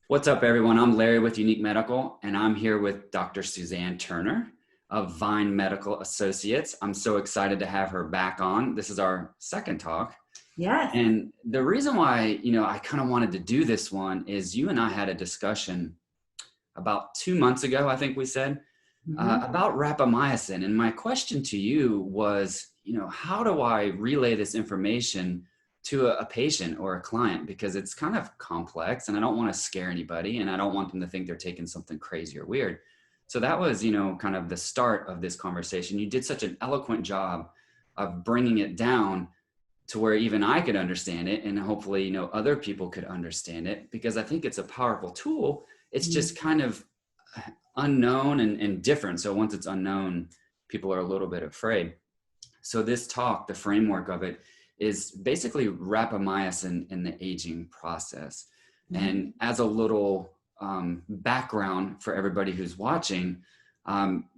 What's up, everyone? I'm Larry with Unique Medical, and I'm here with Dr. Suzanne Turner of Vine Medical Associates. I'm so excited to have her back on. This is our second talk. Yes. And the reason why, I kind of wanted to do this one is you and I had a discussion about 2 months ago, I think we said, about rapamycin. And my question to you was, how do I relay this information to a patient or a client? Because it's kind of complex and I don't want to scare anybody and I don't want them to think they're taking something crazy or weird. So that was, kind of the start of this conversation. You did such an eloquent job of bringing it down to where even I could understand it, and hopefully, other people could understand it, because I think it's a powerful tool. It's just kind of unknown and different. So once it's unknown, people are a little bit afraid. So this talk, the framework of it, is basically rapamycin in the aging process. And as a little background for everybody who's watching,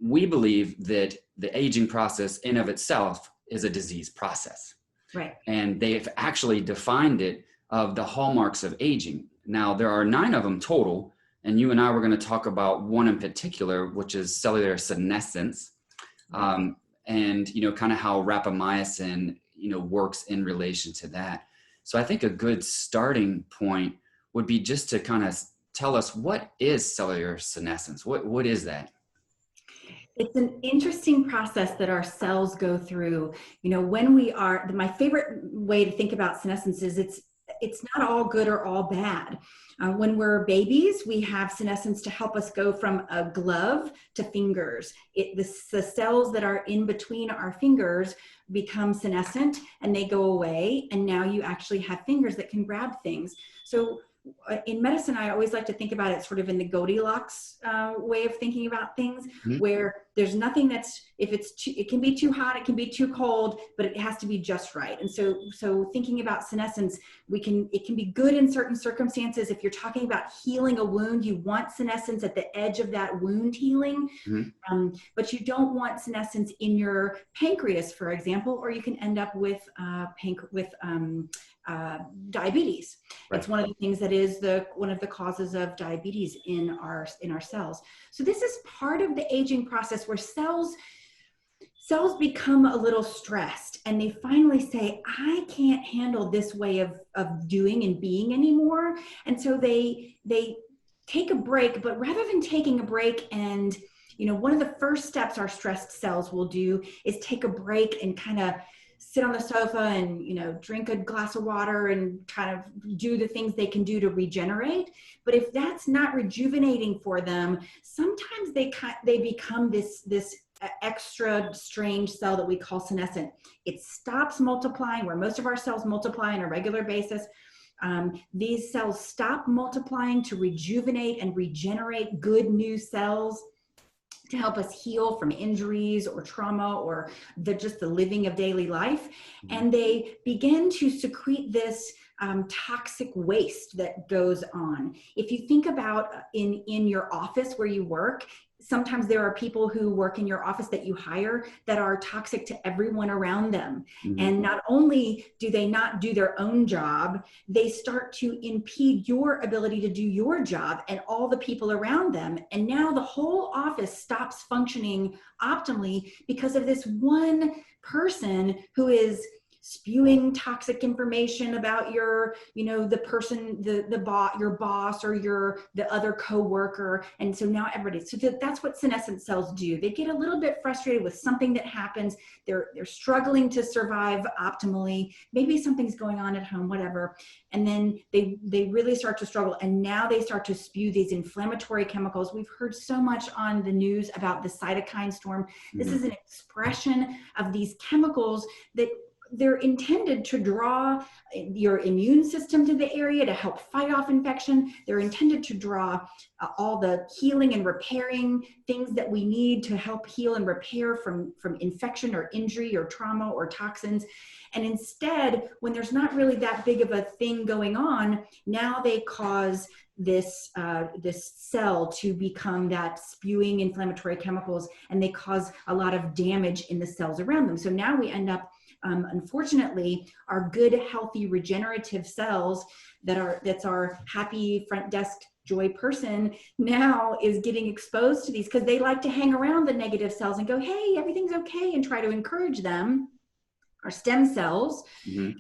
we believe that the aging process in of itself is a disease process. Right. And they've actually defined it of the hallmarks of aging. Now, there are 9 of them total, and you and I were going to talk about one in particular, which is cellular senescence, and, kind of how rapamycin, works in relation to that. So I think a good starting point would be just to kind of tell us, what is cellular senescence? What is that? It's an interesting process that our cells go through. My favorite way to think about senescence is it's not all good or all bad. When we're babies, we have senescence to help us go from a glove to fingers. The cells that are in between our fingers become senescent and they go away. And now you actually have fingers that can grab things. So in medicine, I always like to think about it sort of in the Goldilocks way of thinking about things, where there's nothing it can be too hot, it can be too cold, but it has to be just right. And so thinking about senescence, it can be good in certain circumstances. If you're talking about healing a wound, you want senescence at the edge of that wound healing, but you don't want senescence in your pancreas, for example, or you can end up with diabetes. Right. It's one of the things that is one of the causes of diabetes in our cells. So this is part of the aging process where cells become a little stressed and they finally say, I can't handle this way of doing and being anymore. And so they take a break, but rather than taking a break and one of the first steps our stressed cells will do is take a break and kind of sit on the sofa and, drink a glass of water and kind of do the things they can do to regenerate. But if that's not rejuvenating for them, sometimes they become this extra strange cell that we call senescent. It stops multiplying, where most of our cells multiply on a regular basis. These cells stop multiplying to rejuvenate and regenerate good new cells to help us heal from injuries or trauma or just the living of daily life. And they begin to secrete this toxic waste that goes on. If you think about in your office where you work, sometimes there are people who work in your office that you hire that are toxic to everyone around them. And not only do they not do their own job, they start to impede your ability to do your job and all the people around them. And now the whole office stops functioning optimally because of this one person who is spewing toxic information about your, the person, your boss or the other coworker. And so now that's what senescent cells do. They get a little bit frustrated with something that happens. They're struggling to survive optimally. Maybe something's going on at home, whatever. And then they really start to struggle. And now they start to spew these inflammatory chemicals. We've heard so much on the news about the cytokine storm. This is an expression of these chemicals that they're intended to draw your immune system to the area to help fight off infection. They're intended to draw all the healing and repairing things that we need to help heal and repair from infection or injury or trauma or toxins. And instead, when there's not really that big of a thing going on, now they cause this cell to become that spewing inflammatory chemicals, and they cause a lot of damage in the cells around them. So now we end up unfortunately, our good, healthy, regenerative cells that's our happy front desk joy person now is getting exposed to these because they like to hang around the negative cells and go, hey, everything's okay, and try to encourage them. Our stem cells,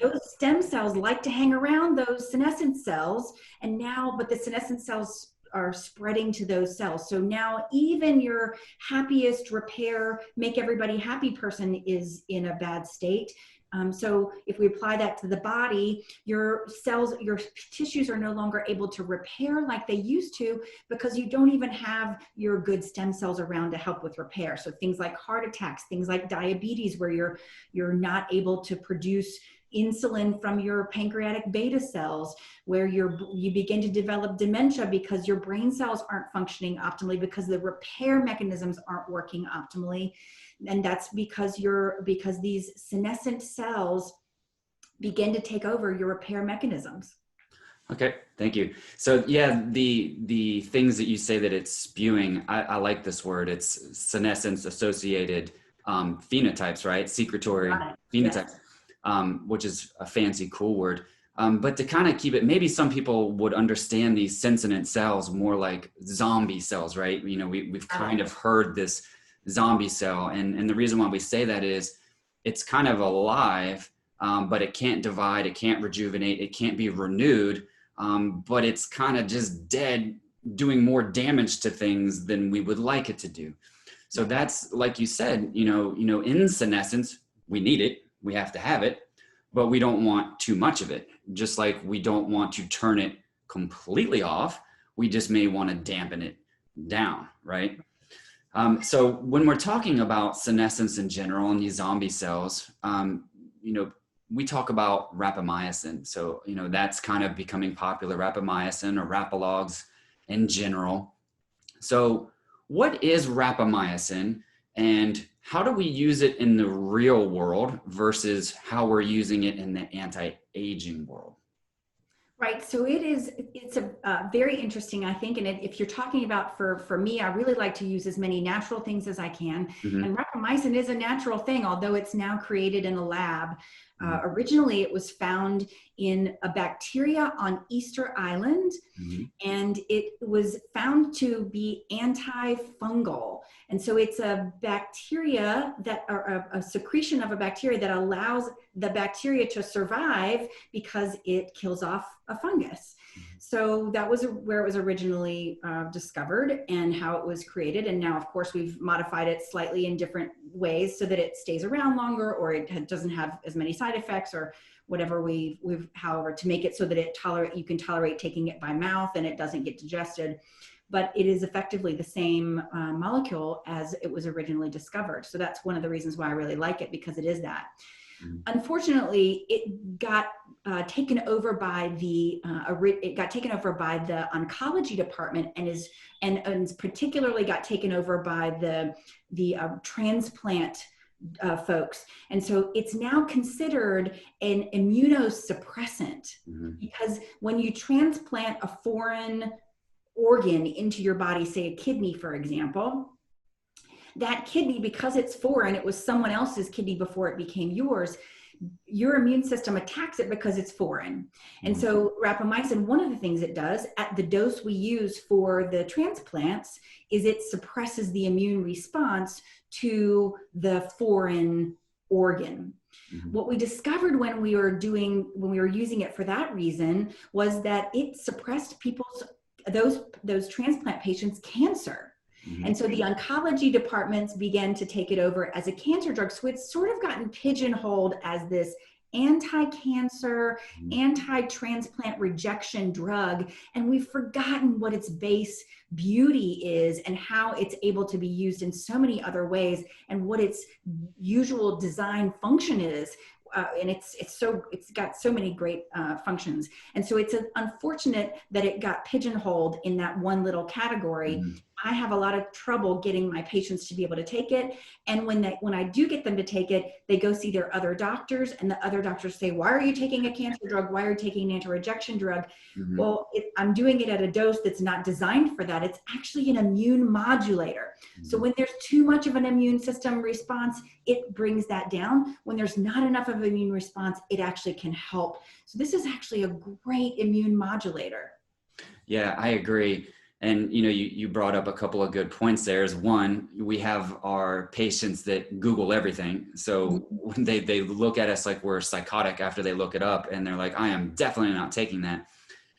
those stem cells like to hang around those senescent cells, and now, but the senescent cells are spreading to those cells. So now even your happiest repair, make everybody happy person is in a bad state. So if we apply that to the body, your cells, your tissues are no longer able to repair like they used to because you don't even have your good stem cells around to help with repair. So things like heart attacks, things like diabetes, where you're not able to produce insulin from your pancreatic beta cells, where you begin to develop dementia because your brain cells aren't functioning optimally because the repair mechanisms aren't working optimally. And that's because these senescent cells begin to take over your repair mechanisms. Okay, thank you. So yeah, the things that you say that it's spewing, I like this word. It's senescence associated phenotypes, right? Secretory phenotypes, yes. Which is a fancy, cool word. But to kind of keep it, maybe some people would understand these sensient cells more like zombie cells, right? You know, we've kind of heard this zombie cell, and the reason why we say that is it's kind of alive, but it can't divide, it can't rejuvenate, it can't be renewed, but it's kind of just dead, doing more damage to things than we would like it to do. So that's, like you said, you know, in senescence, we need it, we have to have it, but we don't want too much of it. Just like we don't want to turn it completely off, we just may want to dampen it down, right? So when we're talking about senescence in general and these zombie cells, you know, we talk about rapamycin. So, you know, that's kind of becoming popular, rapamycin or rapalogs in general. So what is rapamycin, and how do we use it in the real world versus how we're using it in the anti-aging world? Right. So it's a very interesting, I think. And if you're talking about for me, I really like to use as many natural things as I can. And rapamycin is a natural thing, although it's now created in a lab. Originally, it was found in a bacteria on Easter Island, and it was found to be antifungal. And so it's a bacteria or a secretion of a bacteria that allows the bacteria to survive because it kills off a fungus. So that was where it was originally discovered and how it was created. And now, of course, we've modified it slightly in different ways so that it stays around longer, or it doesn't have as many side effects, or whatever however, to make it so that you can tolerate taking it by mouth and it doesn't get digested. But it is effectively the same molecule as it was originally discovered. So that's one of the reasons why I really like it, because it is that. Unfortunately, it got taken over by the oncology department, and particularly got taken over by the transplant folks. And so it's now considered an immunosuppressant, because when you transplant a foreign organ into your body, say a kidney, for example, that kidney, because it's foreign, it was someone else's kidney before it became yours, your immune system attacks it because it's foreign. And so rapamycin, one of the things it does at the dose we use for the transplants is it suppresses the immune response to the foreign organ. What we discovered when we were using it for that reason was that it suppressed those transplant patients' cancer. And so the oncology departments began to take it over as a cancer drug. So it's sort of gotten pigeonholed as this anti-cancer, anti-transplant rejection drug. And we've forgotten what its base beauty is and how it's able to be used in so many other ways, and what its usual design function is. And it's got so many great functions. And so it's unfortunate that it got pigeonholed in that one little category. I have a lot of trouble getting my patients to be able to take it. And when I do get them to take it, they go see their other doctors, and the other doctors say, why are you taking a cancer drug? Why are you taking an anti-rejection drug? Well, I'm doing it at a dose that's not designed for that. It's actually an immune modulator. So when there's too much of an immune system response, it brings that down. When there's not enough of an immune response, it actually can help. So this is actually a great immune modulator. Yeah, I agree. And you brought up a couple of good points there. Is one, we have our patients that Google everything. So when they look at us like we're psychotic after they look it up, and they're like, I am definitely not taking that.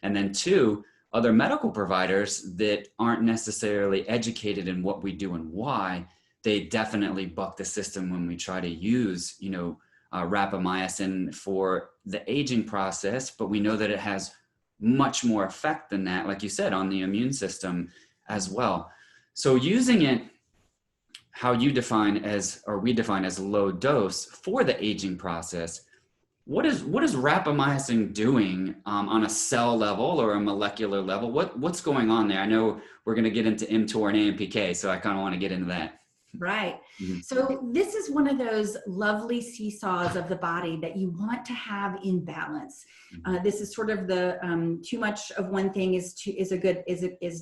And then two, other medical providers that aren't necessarily educated in what we do and why, they definitely buck the system when we try to use, rapamycin for the aging process, but we know that it has much more effect than that, like you said, on the immune system as well. So using it, how you define as, or we define as low dose for the aging process, what is rapamycin doing on a cell level or a molecular level? What's going on there? I know we're going to get into mTOR and AMPK, so I kind of want to get into that. Right. Mm-hmm. So this is one of those lovely seesaws of the body that you want to have in balance. This is sort of the too much of one thing is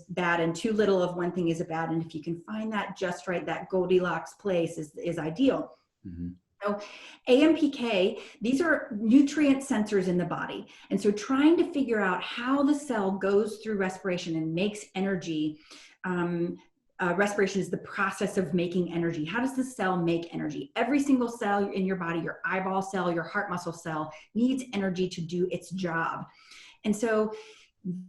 bad, and too little of one thing is a bad. And if you can find that just right, that Goldilocks place is ideal. Mm-hmm. So AMPK, these are nutrient sensors in the body. And so trying to figure out how the cell goes through respiration and makes energy. Respiration is the process of making energy. How does the cell make energy? Every single cell in your body, your eyeball cell, your heart muscle cell, needs energy to do its job. And so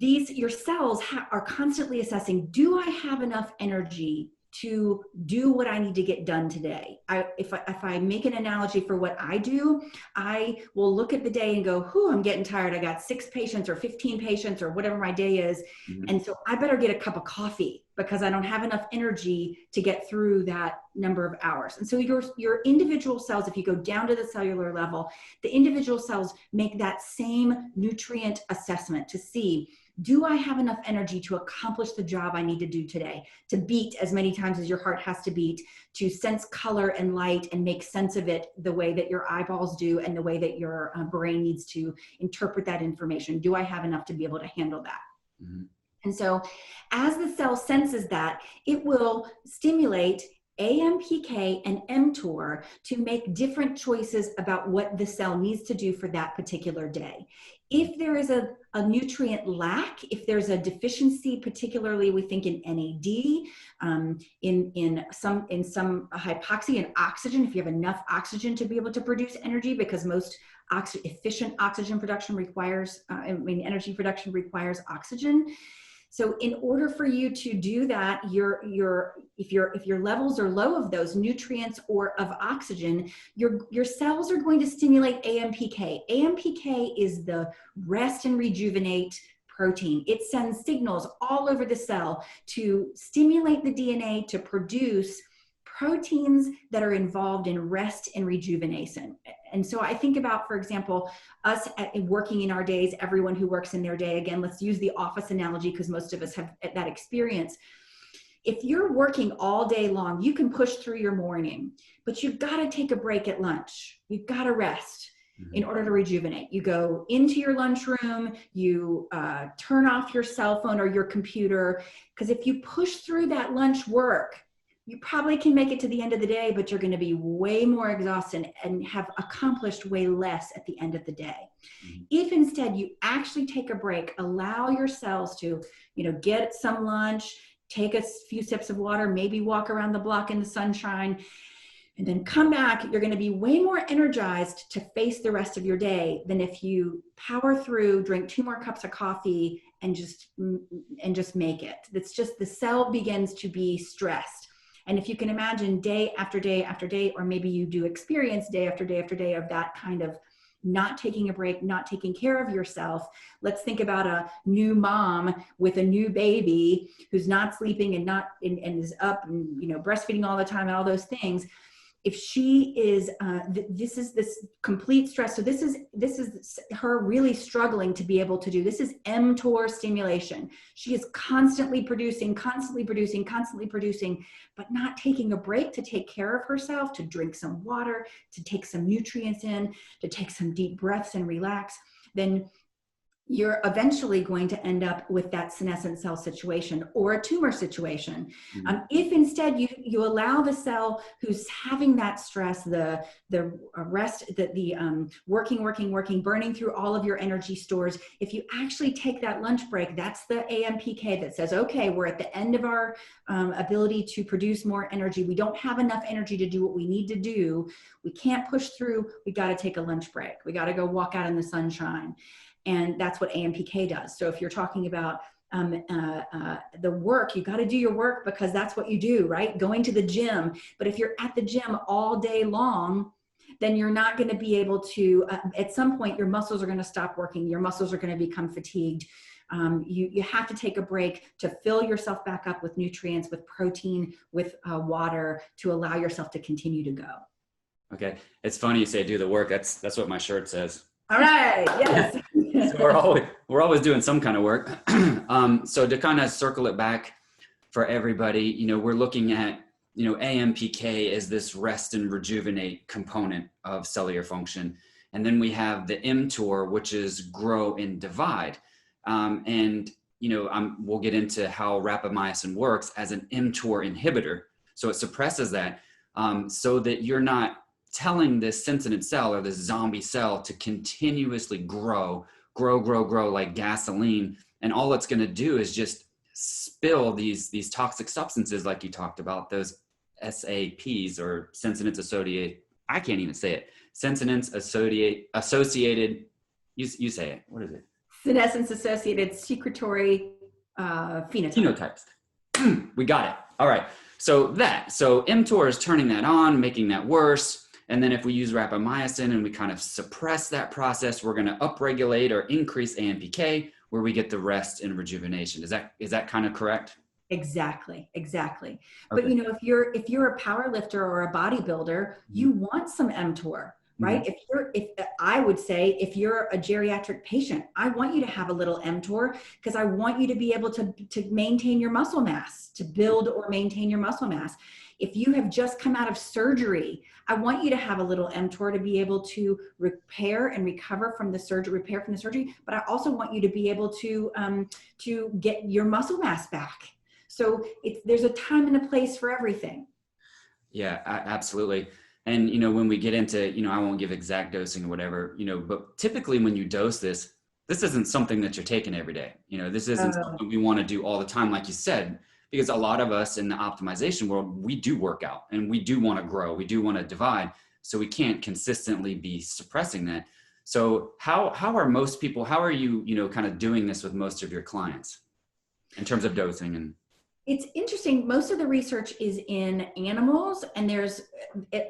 your cells are constantly assessing, do I have enough energy to do what I need to get done today? If I make an analogy for what I do, I will look at the day and go, I'm getting tired. I got 6 patients or 15 patients or whatever my day is. Mm-hmm. And so I better get a cup of coffee because I don't have enough energy to get through that number of hours. And so your individual cells, if you go down to the cellular level, the individual cells make that same nutrient assessment to see, do I have enough energy to accomplish the job I need to do today, to beat as many times as your heart has to beat, to sense color and light and make sense of it the way that your eyeballs do and the way that your brain needs to interpret that information? Do I have enough to be able to handle that? Mm-hmm. And so as the cell senses that, it will stimulate AMPK and mTOR to make different choices about what the cell needs to do for that particular day. If there is a nutrient lack, if there's a deficiency, particularly we think in NAD, in some hypoxia and oxygen, if you have enough oxygen to be able to produce energy, because most efficient oxygen production requires, energy production requires oxygen. So in order for you to do that, if your levels are low of those nutrients or of oxygen, your cells are going to stimulate AMPK. AMPK is the rest and rejuvenate protein. It sends signals all over the cell to stimulate the DNA to produce proteins that are involved in rest and rejuvenation. And so I think about, for example, us working in our days, everyone who works in their day, again, let's use the office analogy because most of us have that experience. If you're working all day long, you can push through your morning, but you've got to take a break at lunch. You've got to rest in order to rejuvenate. You go into your lunchroom, you turn off your cell phone or your computer, because if you push through that lunch work, you probably can make it to the end of the day, but you're going to be way more exhausted and have accomplished way less at the end of the day. Mm-hmm. If instead you actually take a break, allow your cells to, get some lunch, take a few sips of water, maybe walk around the block in the sunshine, and then come back, you're going to be way more energized to face the rest of your day than if you power through, drink 2 more cups of coffee and just make it. It's just the cell begins to be stressed. And if you can imagine day after day after day, or maybe you do experience day after day after day of that kind of not taking a break, not taking care of yourself. Let's think about a new mom with a new baby who's not sleeping and is up and breastfeeding all the time and all those things. If she is, this is this complete stress. So this is her really struggling to be able to do. This is mTOR stimulation. She is constantly producing, but not taking a break to take care of herself, to drink some water, to take some nutrients in, to take some deep breaths and relax. Then you're eventually going to end up with that senescent cell situation or a tumor situation. If instead you allow the cell who's having that stress, the rest, the working, burning through all of your energy stores, if you actually take that lunch break, that's the AMPK that says, okay, we're at the end of our ability to produce more energy. We don't have enough energy to do what we need to do. We can't push through. We got to take a lunch break. We got to go walk out in the sunshine. And that's what AMPK does. So if you're talking about the work, you got to do your work because that's what you do, right? Going to the gym. But if you're at the gym all day long, then you're not going to be able to, at some point, your muscles are going to stop working. Your muscles are going to become fatigued. You have to take a break to fill yourself back up with nutrients, with protein, with water, to allow yourself to continue to go. Okay. It's funny you say do the work. That's what my shirt says. All right. Yes. So we're always doing some kind of work. So to kind of circle it back for everybody, we're looking at, AMPK is this rest and rejuvenate component of cellular function. And then we have the mTOR, which is grow and divide. And, we'll get into how rapamycin works as an mTOR inhibitor. So it suppresses that so that you're not telling this sentinel cell or this zombie cell to continuously grow like gasoline. And all it's going to do is just spill these toxic substances like you talked about, those SAPs or sentinence associated, I can't even say it, sentinence associated, you say it, what is it? Senescence associated secretory phenotypes. We got it. All right. So mTOR is turning that on, making that worse. And then if we use rapamycin and we kind of suppress that process, we're going to upregulate or increase AMPK, where we get the rest and rejuvenation. Is that kind of correct? Exactly. Okay. But if you're a power lifter or a bodybuilder, you want some mTOR, right? If I would say, if you're a geriatric patient, I want you to have a little mTOR because I want you to be able to maintain your muscle mass, to build or maintain your muscle mass. If you have just come out of surgery, I want you to have a little mTOR to be able to repair and recover from the surgery, but I also want you to be able to get your muscle mass back. So there's a time and a place for everything. Yeah, absolutely. And, when we get into, I won't give exact dosing or whatever, but typically when you dose this isn't something that you're taking every day. This isn't something we want to do all the time, like you said, because a lot of us in the optimization world, we do work out and we do want to grow. We do want to divide. So we can't consistently be suppressing that. So how are most people, how are you, kind of doing this with most of your clients in terms of dosing? And it's interesting. Most of the research is in animals, and there's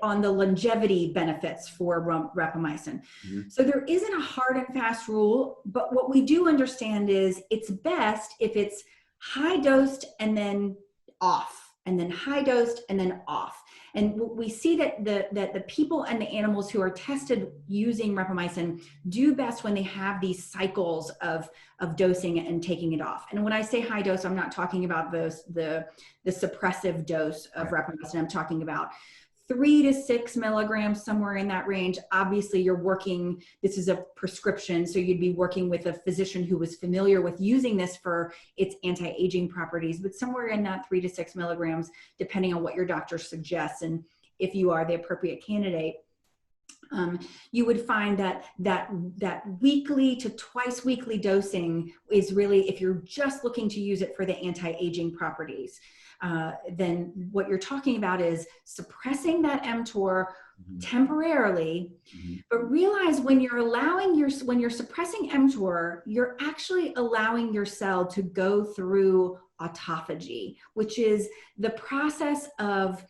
on the longevity benefits for rapamycin. So there isn't a hard and fast rule, but what we do understand is it's best if it's high dosed and then off, and then high dosed and then off. And we see that the people and the animals who are tested using rapamycin do best when they have these cycles of dosing and taking it off. And when I say high dose, I'm not talking about the suppressive dose of rapamycin. I'm talking about 3 to 6 milligrams, somewhere in that range. Obviously this is a prescription, so you'd be working with a physician who was familiar with using this for its anti-aging properties, but somewhere in that 3 to 6 milligrams, depending on what your doctor suggests and if you are the appropriate candidate. You would find that weekly to twice weekly dosing is really, if you're just looking to use it for the anti-aging properties. Then what you're talking about is suppressing that mTOR temporarily, but realize when you're suppressing mTOR, you're actually allowing your cell to go through autophagy, which is the process of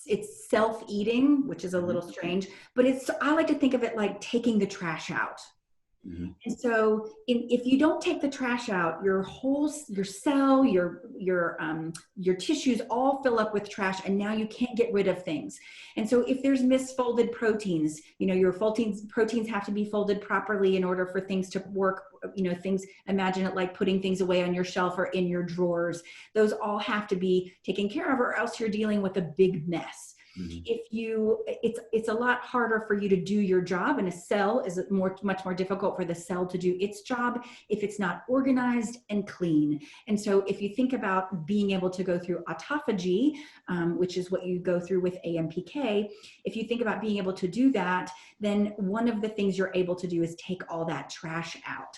it's self-eating, which is a little strange, but I like to think of it like taking the trash out. And so if you don't take the trash out, your cell, your tissues all fill up with trash, and now you can't get rid of things. And so if there's misfolded proteins, your proteins have to be folded properly in order for things to work. Imagine it like putting things away on your shelf or in your drawers. Those all have to be taken care of, or else you're dealing with a big mess. Mhm. It's a lot harder for you to do your job, and a cell is much more difficult for the cell to do its job if it's not organized and clean. And so if you think about being able to go through autophagy, which is what you go through with AMPK, if you think about being able to do that, then one of the things you're able to do is take all that trash out.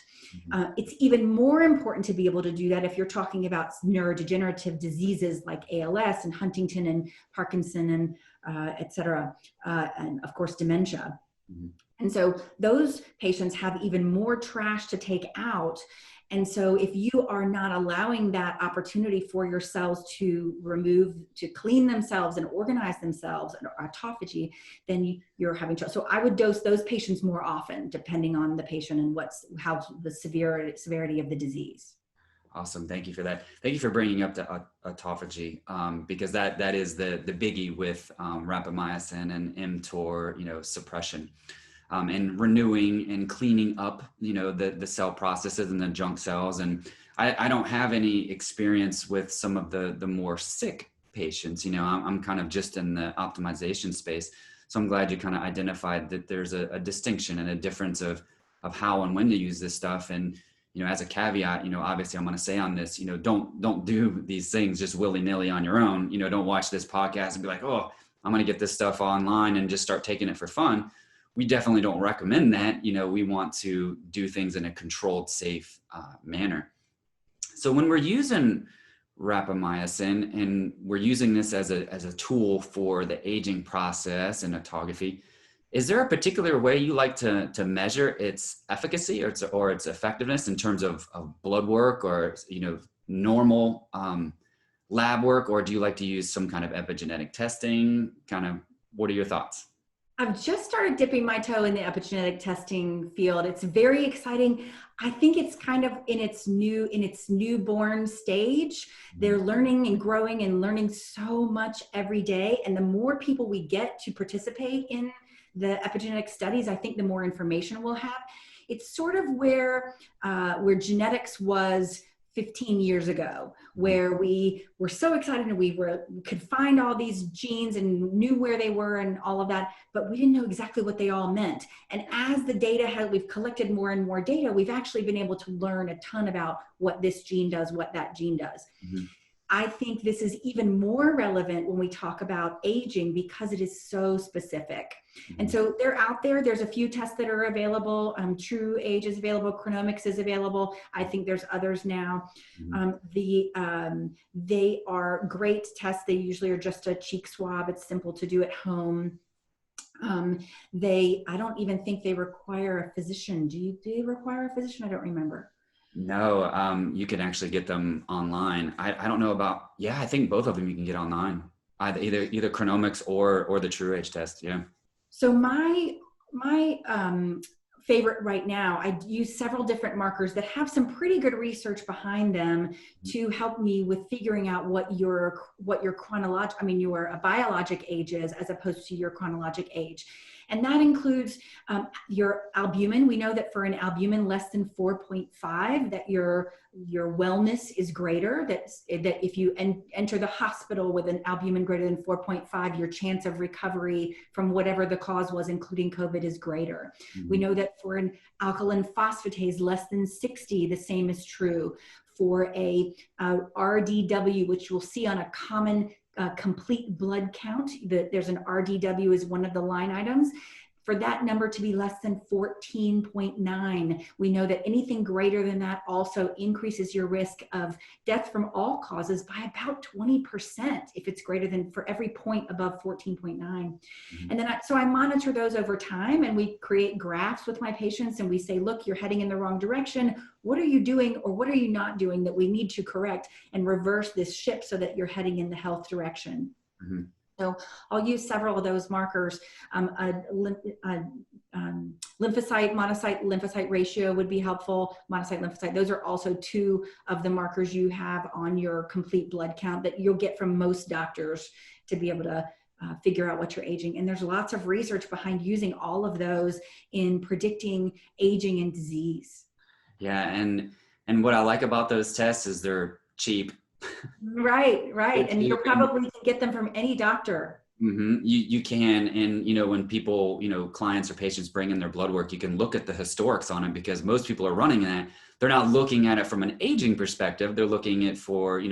Mhm. It's even more important to be able to do that if you're talking about neurodegenerative diseases like ALS and Huntington and Parkinson and et cetera, and of course dementia. Mhm. And so those patients have even more trash to take out. And so if you are not allowing that opportunity for your cells to clean themselves and organize themselves, and autophagy, then you're having trouble. So I would dose those patients more often, depending on the patient and how the severity of the disease. Awesome. Thank you for that. Thank you for bringing up the autophagy, because that is the biggie with rapamycin and mTOR, suppression, and renewing and cleaning up, the cell processes and the junk cells. And I don't have any experience with some of the more sick patients. I'm kind of just in the optimization space. So I'm glad you kind of identified that there's a distinction and a difference of how and when to use this stuff. And as a caveat, obviously I'm going to say on this, don't do these things just willy nilly on your own. Don't watch this podcast and be like, oh, I'm going to get this stuff online and just start taking it for fun. We definitely don't recommend that. We want to do things in a controlled, safe manner. So when we're using rapamycin and we're using this as a tool for the aging process and autophagy, is there a particular way you like to measure its efficacy or its effectiveness in terms of blood work or normal lab work, or do you like to use some kind of epigenetic testing? What are your thoughts? I've just started dipping my toe in the epigenetic testing field. It's very exciting. I think it's kind of in its newborn stage. They're learning and growing and learning so much every day. And the more people we get to participate in the epigenetic studies, I think the more information we'll have. It's sort of where genetics was 15 years ago, where we were so excited and we could find all these genes and knew where they were and all of that, but we didn't know exactly what they all meant. And as the data we've collected more and more data, we've actually been able to learn a ton about what this gene does, what that gene does. Mm-hmm. I think this is even more relevant when we talk about aging because it is so specific. Mm-hmm. And so they're out there. There's a few tests that are available. TrueAge is available. Chronomics is available. I think there's others now. Mm-hmm. They are great tests. They usually are just a cheek swab. It's simple to do at home. I don't even think they require a physician. Do they require a physician? I don't remember. No, you can actually get them online. I don't know about, I think both of them you can get online, either Chronomics or the TrueAge test. Yeah. So my favorite right now, I use several different markers that have some pretty good research behind them to help me with figuring out what your biologic age is as opposed to your chronologic age. And that includes your albumin. We know that for an albumin less than 4.5, that your wellness is greater, that if you enter the hospital with an albumin greater than 4.5, your chance of recovery from whatever the cause was, including COVID, is greater. Mm-hmm. We know that for an alkaline phosphatase less than 60, the same is true. For a RDW, which you'll see on a common complete blood count, there's an RDW is one of the line items. For that number to be less than 14.9, we know that anything greater than that also increases your risk of death from all causes by about 20% if it's greater than, for every point above 14.9. Mm-hmm. And then I monitor those over time, and we create graphs with my patients, and we say, look, you're heading in the wrong direction. What are you doing or what are you not doing that we need to correct and reverse this ship so that you're heading in the health direction? Mm-hmm. So I'll use several of those markers. Lymphocyte, monocyte, lymphocyte ratio would be helpful. Monocyte, lymphocyte, those are also two of the markers you have on your complete blood count that you'll get from most doctors to be able to figure out what you're aging. And there's lots of research behind using all of those in predicting aging and disease. Yeah, and what I like about those tests is they're cheap. Right. And you probably can get them from any doctor. You can, and when people, clients or patients bring in their blood work, you can look at the historics on it, because most people are running that. They're not looking at it from an aging perspective. They're looking at for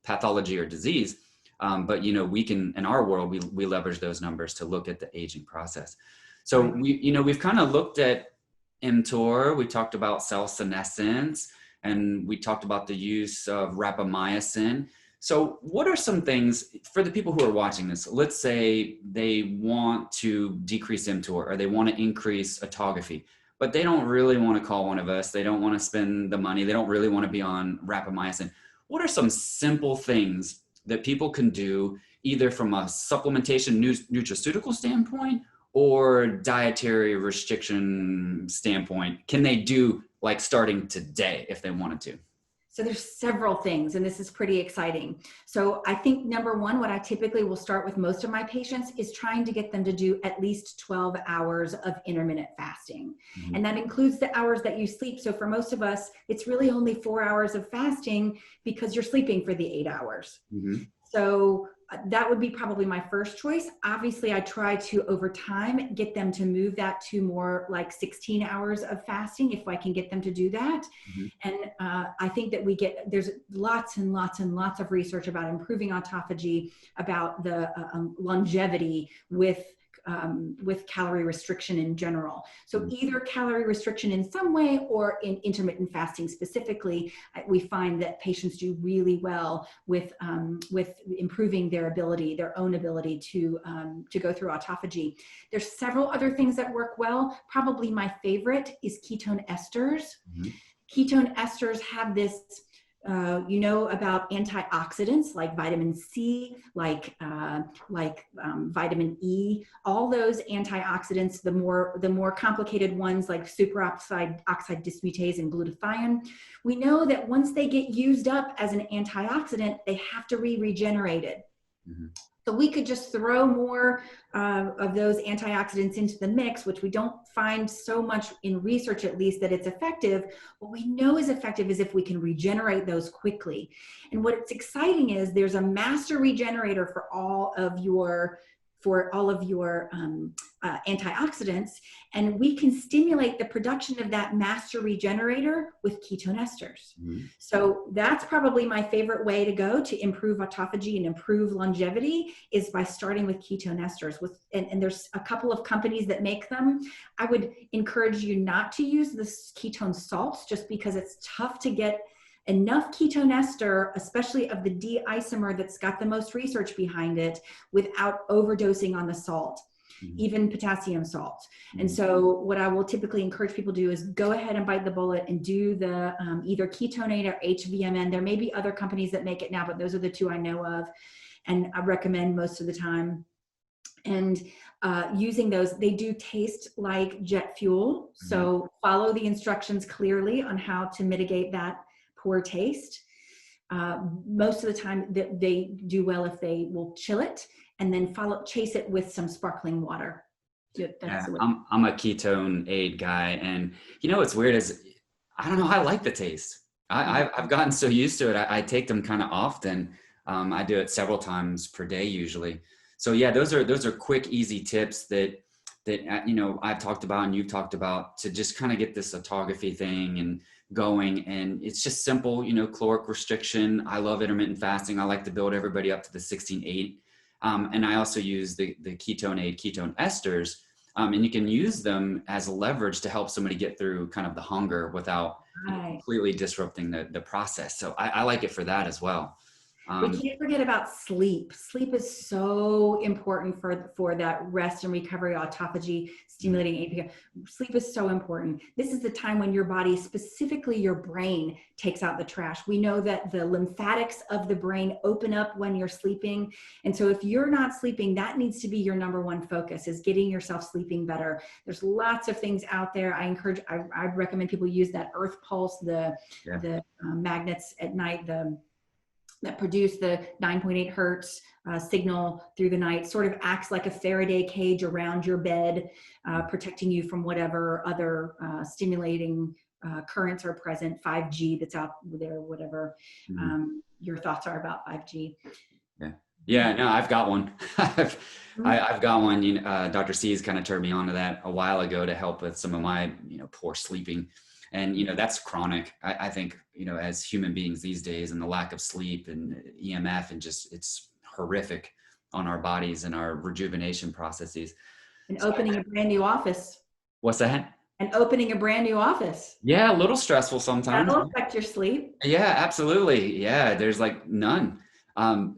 pathology or disease. But we can, in our world, we leverage those numbers to look at the aging process. So Right. we've kind of looked at mTOR. We talked about cell senescence, and we talked about the use of rapamycin. So what are some things for the people who are watching this? Let's say they want to decrease mTOR, or they want to increase autophagy, but they don't really want to call one of us. They don't want to spend the money. They don't really want to be on rapamycin. What are some simple things that people can do, either from a supplementation nutraceutical standpoint or dietary restriction standpoint? Can they do, like, starting today if they wanted to? So there's several things, and this is pretty exciting. So I think number one, what I typically will start with most of my patients is trying to get them to do at least 12 hours of intermittent fasting. Mm-hmm. And that includes the hours that you sleep. So for most of us, it's really only 4 hours of fasting because you're sleeping for the 8 hours. Mm-hmm. So that would be probably my first choice. Obviously, I try to, over time, get them to move that to more like 16 hours of fasting, if I can get them to do that. Mm-hmm. And I think that there's lots and lots and lots of research about improving autophagy, about the longevity with calorie restriction in general. So either calorie restriction in some way, or in intermittent fasting specifically, we find that patients do really well with improving their own ability to go through autophagy. There's several other things that work well. Probably my favorite is ketone esters. Mm-hmm. Ketone esters have this, about antioxidants like vitamin C, like vitamin E. All those antioxidants, the more complicated ones like superoxide oxide dismutase and glutathione, we know that once they get used up as an antioxidant, they have to be regenerated. Mm-hmm. So we could just throw more of those antioxidants into the mix, which we don't find so much in research, at least, that it's effective. What we know is effective is if we can regenerate those quickly. And what's exciting is there's a master regenerator for all of your antioxidants, and we can stimulate the production of that master regenerator with ketone esters. Mm-hmm. So that's probably my favorite way to go to improve autophagy and improve longevity, is by starting with ketone esters. And there's a couple of companies that make them. I would encourage you not to use the ketone salts, just because it's tough to get enough ketone ester, especially of the D isomer that's got the most research behind it, without overdosing on the salt, mm-hmm. even potassium salt. Mm-hmm. And so what I will typically encourage people to do is go ahead and bite the bullet and do the either Ketonate or HVMN. There may be other companies that make it now, but those are the two I know of, and I recommend most of the time. And using those, they do taste like jet fuel. Mm-hmm. So follow the instructions clearly on how to mitigate that poor taste. Most of the time they do well if they will chill it and then chase it with some sparkling water. I'm a ketone aid guy, and what's weird is, I don't know, I like the taste. I've gotten so used to it. I take them kind of often. I do it several times per day usually. So yeah, those are quick, easy tips that I've talked about and you've talked about, to just kind of get this autophagy thing and going. And it's just simple, caloric restriction. I love intermittent fasting. I like to build everybody up to the 16-8. And I also use the ketone aid, ketone esters. And you can use them as a leverage to help somebody get through kind of the hunger without completely disrupting the process. So I like it for that as well. We can't forget about sleep. Sleep is so important for that rest and recovery, autophagy, stimulating API. Sleep is so important. This is the time when your body, specifically your brain, takes out the trash. We know that the lymphatics of the brain open up when you're sleeping. And so if you're not sleeping, that needs to be your number one focus, is getting yourself sleeping better. There's lots of things out there. I recommend people use that Earth Pulse, the magnets at night, that produce the 9.8 hertz signal through the night, sort of acts like a Faraday cage around your bed, protecting you from whatever other stimulating currents are present, 5G that's out there, whatever your thoughts are about 5G. Yeah. Yeah, no, I've got one. Mhm. I've got one. Dr. C's kind of turned me on to that a while ago to help with some of my, poor sleeping. And, that's chronic. I think, as human beings these days and the lack of sleep and EMF and just it's horrific on our bodies and our rejuvenation processes. And So opening a brand new office. what's that? And opening a brand new office. Yeah, a little stressful sometimes. That'll affect your sleep. Yeah, absolutely. Yeah, there's like none.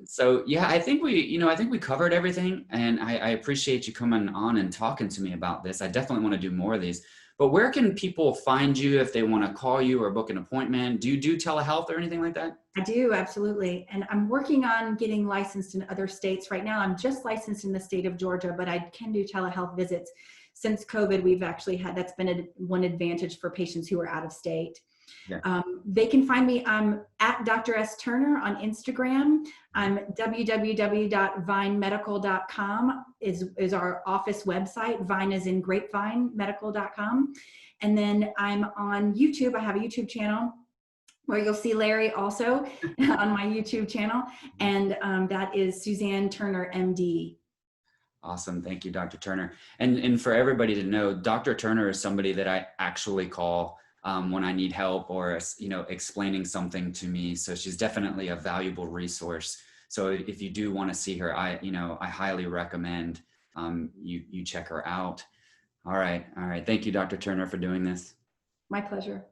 So yeah, I think we covered everything, and I appreciate you coming on and talking to me about this. I definitely want to do more of these. But where can people find you if they want to call you or book an appointment? Do you do telehealth or anything like that? I do, absolutely. And I'm working on getting licensed in other states. Right now, I'm just licensed in the state of Georgia, but I can do telehealth visits. Since COVID, we've actually had, that's been one advantage for patients who are out of state. Yeah. They can find me. I'm at Dr. S. Turner on Instagram. I'm www.vinemedical.com is our office website. Vine is in grapevine medical.com. And then I'm on YouTube. I have a YouTube channel where you'll see Larry also on my YouTube channel. And that is Suzanne Turner, MD. Awesome. Thank you, Dr. Turner. And for everybody to know, Dr. Turner is somebody that I actually call when I need help or, explaining something to me. So she's definitely a valuable resource. So if you do want to see her, I highly recommend you check her out. All right. Thank you, Dr. Turner, for doing this. My pleasure.